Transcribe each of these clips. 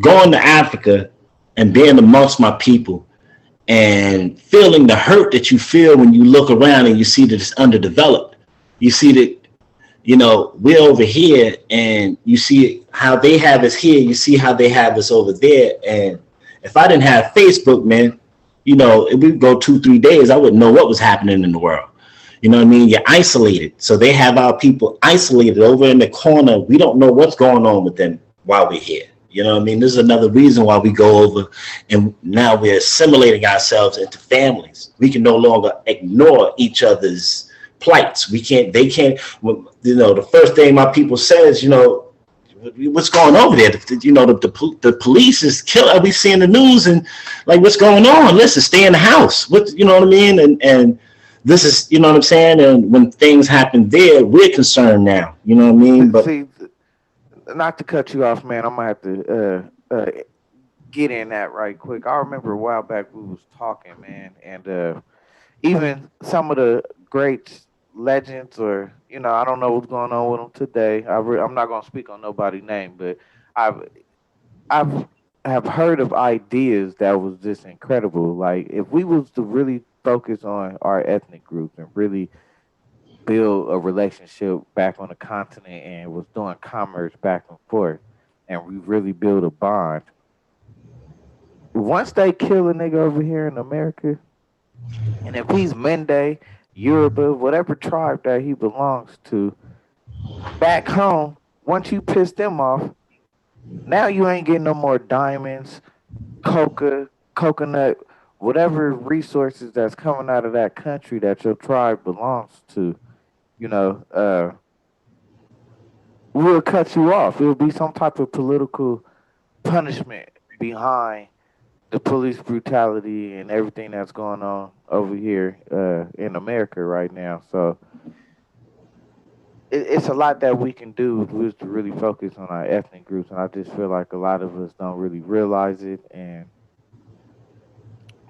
going to Africa and being amongst my people and feeling the hurt that you feel when you look around and you see that it's underdeveloped. You see that, we're over here and you see how they have us here. You see how they have us over there. And if I didn't have Facebook, man, if we go 2-3 days, I wouldn't know what was happening in the world. You know what I mean? You're isolated. So they have our people isolated over in the corner. We don't know what's going on with them while we're here. You know what I mean? This is another reason why we go over and now we're assimilating ourselves into families. We can no longer ignore each other's plights. They can't, the first thing my people says, what's going over there? The police is killing. We see in the news and like, what's going on? Listen, stay in the house. You know what I mean? And this is, you know what I'm saying? And when things happen there, we're concerned now. You know what I mean? But see, not to cut you off, man, I'm gonna have to get in that right quick. I remember a while back we was talking, man, and even some of the great legends, or I don't know what's going on with them today. I'm not gonna speak on nobody's name, but I've have heard of ideas that was just incredible. Like if we was to really focus on our ethnic groups and really build a relationship back on the continent and was doing commerce back and forth and we really build a bond. Once they kill a nigga over here in America, and if he's Mende, Yoruba, whatever tribe that he belongs to, back home, once you piss them off, now you ain't getting no more diamonds, coconut, whatever resources that's coming out of that country that your tribe belongs to. We'll cut you off. It'll be some type of political punishment behind the police brutality and everything that's going on over here in America right now. So it's a lot that we can do if we was to really focus on our ethnic groups. And I just feel like a lot of us don't really realize it. And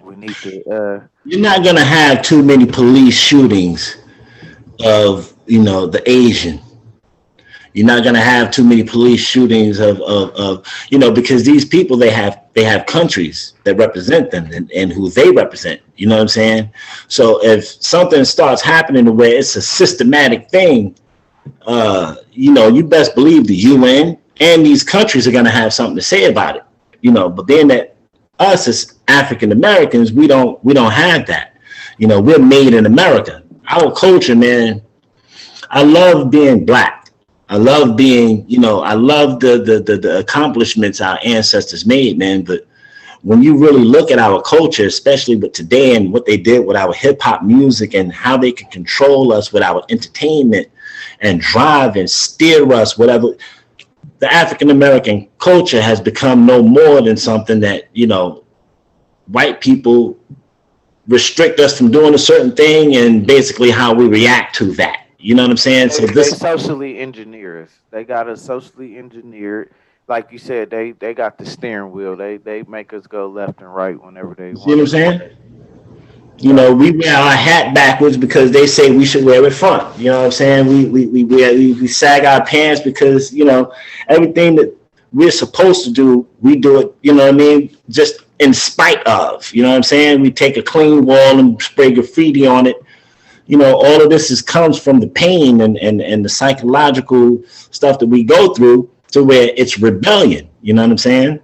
we need to... You're not going to have too many police shootings of the Asian. You're not going to have too many police shootings of because these people they have countries that represent them and who they represent. You know what I'm saying? So if something starts happening to where it's a systematic thing, you best believe the UN and these countries are going to have something to say about it. But being that us as African Americans, we don't have that. We're made in America. Our culture, man. I love being black. I love being, I love the accomplishments our ancestors made, man. But when you really look at our culture, especially with today and what they did with our hip hop music and how they can control us with our entertainment and drive and steer us, whatever, the African American culture has become no more than something that, white people restrict us from doing a certain thing and basically how we react to that. You know what I'm saying? They socially engineer us. They got us socially engineered. Like you said, they got the steering wheel. They make us go left and right whenever they want. See what I'm saying? We wear our hat backwards because they say we should wear it front. You know what I'm saying? We sag our pants because everything that we're supposed to do, we do it. You know what I mean? Just in spite of. You know what I'm saying? We take a clean wall and spray graffiti on it. All of this comes from the pain and the psychological stuff that we go through to where it's rebellion. You know what I'm saying?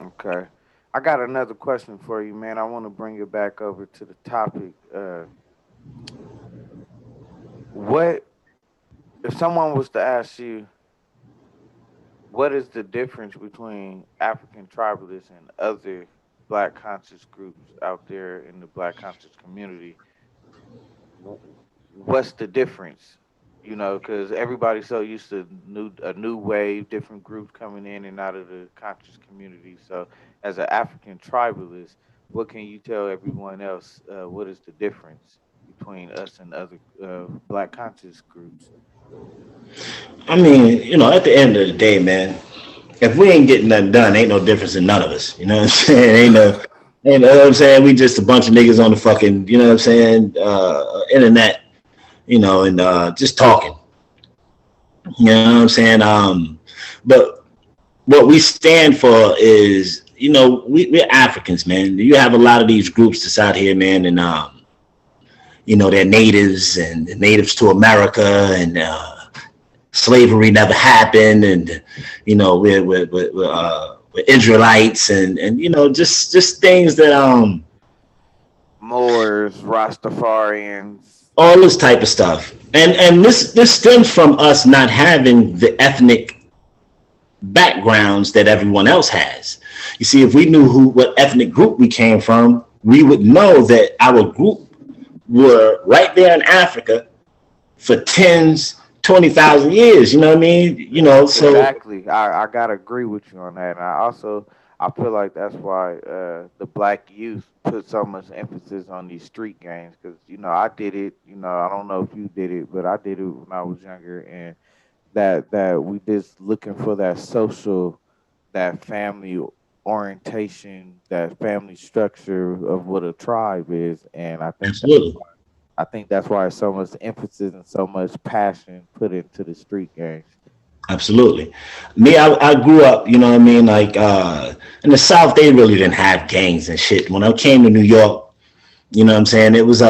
Okay. I got another question for you, man. I want to bring it back over to the topic. What if someone was to ask you, what is the difference between African tribalists and other Black conscious groups out there in the Black conscious community? What's the difference? Because everybody's so used to a new wave, different groups coming in and out of the conscious community. So, as an African tribalist, what can you tell everyone else? What is the difference between us and other Black conscious groups? I mean, at the end of the day, man, if we ain't getting nothing done, ain't no difference in none of us. You know what I'm saying? Ain't know what I'm saying? We just a bunch of niggas on the fucking, you know what I'm saying, internet, and just talking. You know what I'm saying? But what we stand for is, we're Africans, man. You have a lot of these groups that's out here, man, and they're natives and natives to America, and slavery never happened, and we're Israelites, and just things that Moors, Rastafarians. all this type of stuff, and this stems from us not having the ethnic backgrounds that everyone else has. You see, if we knew what ethnic group we came from, we would know that our group were right there in Africa for tens, 20,000 years. You know what I mean? So Exactly. I gotta agree with you on that. And I feel like that's why the black youth put so much emphasis on these street games because I did it. I don't know if you did it, but I did it when I was younger, and that we just looking for that social, that family orientation, that family structure of what a tribe is, and absolutely. I think that's why so much emphasis and so much passion put into the street games. Absolutely. Me, I grew up, you know what I mean? Like, in the South, they really didn't have gangs and shit. When I came to New York, you know what I'm saying? It was,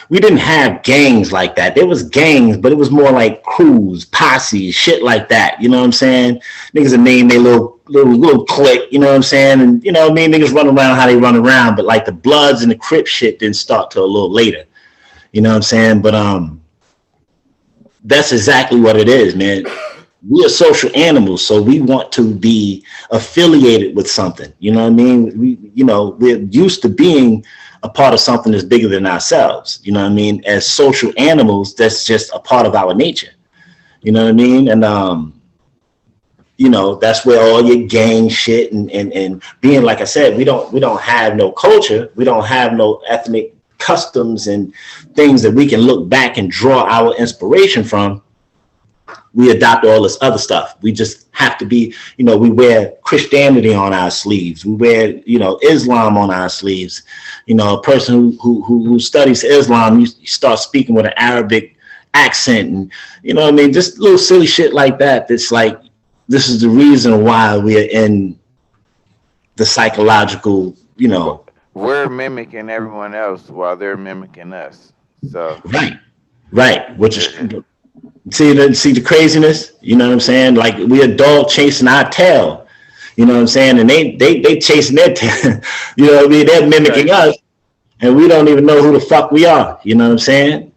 we didn't have gangs like that. There was gangs, but it was more like crews, posses, shit like that. You know what I'm saying? Niggas would name their little clique, you know what I'm saying? And, you know what I mean? Niggas run around how they run around, but like the Bloods and the Crip shit didn't start till a little later. You know what I'm saying? But, that's exactly what it is, man. We are social animals, so we want to be affiliated with something. You know what I mean? We're used to being a part of something that's bigger than ourselves. You know what I mean? As social animals, that's just a part of our nature. You know what I mean? And that's where all your gang shit and being, like I said, we don't have no culture, we don't have no ethnic customs and things that we can look back and draw our inspiration from. We adopt all this other stuff. We just have to be, we wear Christianity on our sleeves. We wear, Islam on our sleeves. A person who studies Islam, you start speaking with an Arabic accent, and you know what I mean? Just little silly shit like that. That's like, this is the reason why we are in the psychological, We're mimicking everyone else while they're mimicking us. So right, which is see the craziness. You know what I'm saying? Like, we a dog chasing our tail. You know what I'm saying? And they chasing their tail. You know what I mean? They're mimicking us, and we don't even know who the fuck we are. You know what I'm saying?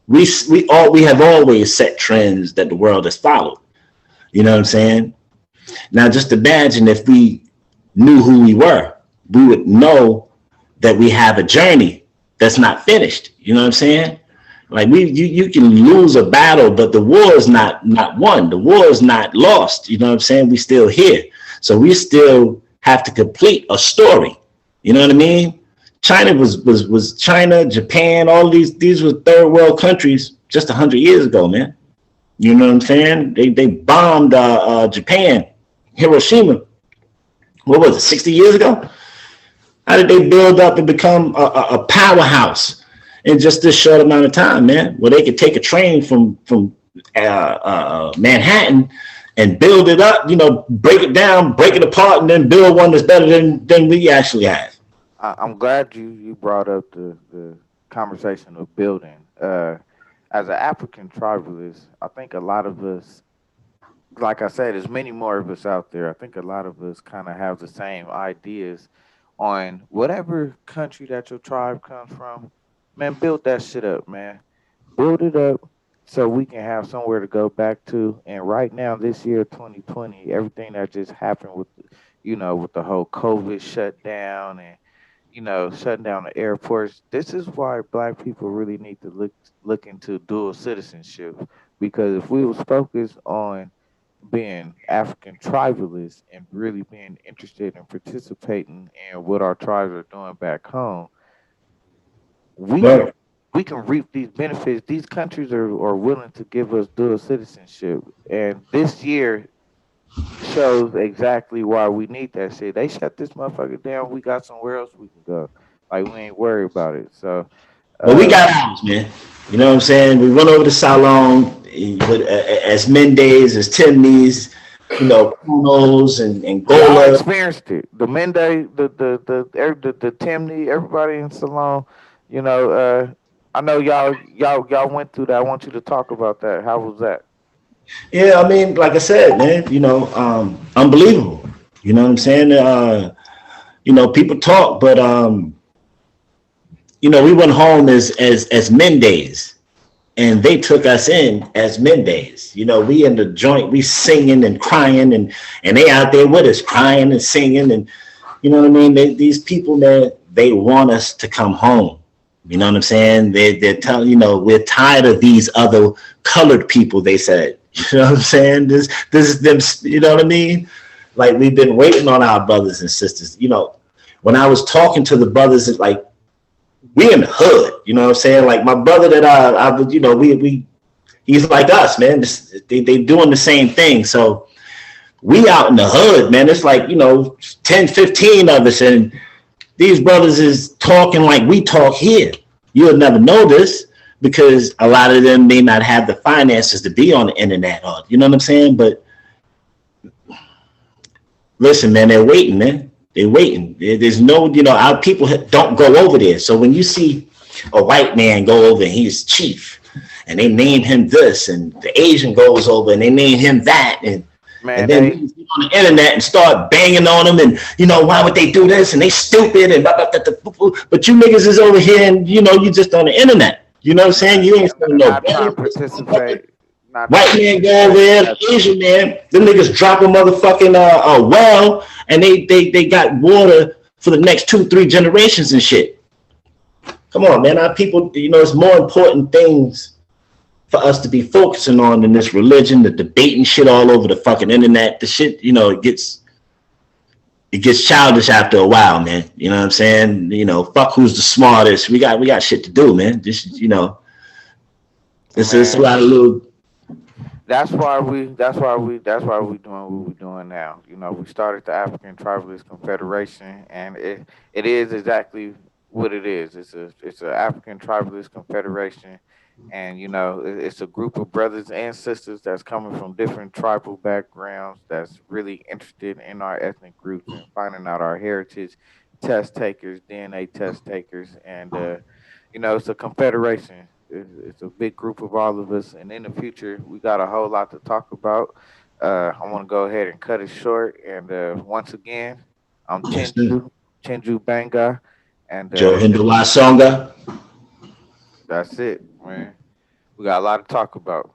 We have always set trends that the world has followed. You know what I'm saying? Now, just imagine if we knew who we were, we would know that we have a journey that's not finished. You know what I'm saying? Like, you can lose a battle, but the war is not won. The war is not lost. You know what I'm saying? We still here. So we still have to complete a story. You know what I mean? China was China, Japan, all these were third world countries just 100 years ago, man. You know what I'm saying? They bombed Japan, Hiroshima. What was it, 60 years ago? How did they build up and become a powerhouse in just this short amount of time, man? Where they could take a train from Manhattan and build it up, break it down, break it apart, and then build one that's better than we actually have. I'm glad you brought up the conversation of building. As an African tribalist, I think a lot of us, like I said, there's many more of us out there. I think a lot of us kind of have the same ideas on whatever country that your tribe comes from. Man, build that shit up, man. Build it up so we can have somewhere to go back to. And right now, this year, 2020, everything that just happened with, with the whole COVID shutdown and shutting down the airports. This is why black people really need to look into dual citizenship. Because if we was focused on being African tribalists and really being interested in participating in what our tribes are doing back home, we can Well, we can reap these benefits. These countries are willing to give us dual citizenship. And this year shows exactly why we need that shit. They shut this motherfucker down. We got somewhere else we can go. Like, we ain't worried about it. So, but we uh, got ours, man. You know what I'm saying? We run over to Salon with as Mendes, as Timneys. Kunos and Y'all Gola. experienced it. The Mende, the Timney, everybody in Salon. You know, I know y'all went through that. I want you to talk about that. How was that? Yeah, I mean, like I said, man, unbelievable. You know what I'm saying? People talk, but we went home as men days, and they took us in as men days. We in the joint, we singing and crying, and they out there with us crying and singing, and you know what I mean. These people, man, they want us to come home. You know what I'm saying? They're telling, we're tired of these other colored people. They said, you know what I'm saying? This is them. You know what I mean? Like, we've been waiting on our brothers and sisters. When I was talking to the brothers, it's like, we in the hood. You know what I'm saying? Like, my brother that I would, we he's like us, man. They doing the same thing. So we out in the hood, man. It's like, 10, 15 of us, and these brothers is talking like we talk here. You'll never know this because a lot of them may not have the finances to be on the internet, or you know what I'm saying? But listen, man, they're waiting, man. They're waiting. There's no, our people don't go over there. So when you see a white man go over and he's chief, and they name him this, and the Asian goes over and they name him that, and Man, then they niggas get on the internet and start banging on them, and why would they do this? And they stupid, and blah, blah, blah, blah, blah. But you niggas is over here, and you just on the internet. You know what I'm saying? You ain't saying no not trying to benefits. participate. Not trying White to man go over participate in there, nothing. Asian man, them niggas drop a motherfucking well, and they got water for the next 2, 3 generations and shit. Come on, man. Our people, it's more important things for us to be focusing on than this religion, the debating shit all over the fucking internet. The shit, it gets childish after a while, man. You know what I'm saying? Fuck who's the smartest. We got shit to do, man. Just it's a Man, lot of little. that's why we doing what we're doing now. You know, we started the African Tribalist Confederation, and it is exactly what it is. It's an African Tribalist Confederation, and it's a group of brothers and sisters that's coming from different tribal backgrounds that's really interested in our ethnic groups and finding out our heritage. Test takers, DNA test takers, and it's a confederation. It's a big group of all of us, and in the future, we got a whole lot to talk about. I want to go ahead and cut it short. And once again, I'm Yes, sir. Chenju Banga, and Joe Hindu Songa. that's it, man. We got a lot to talk about.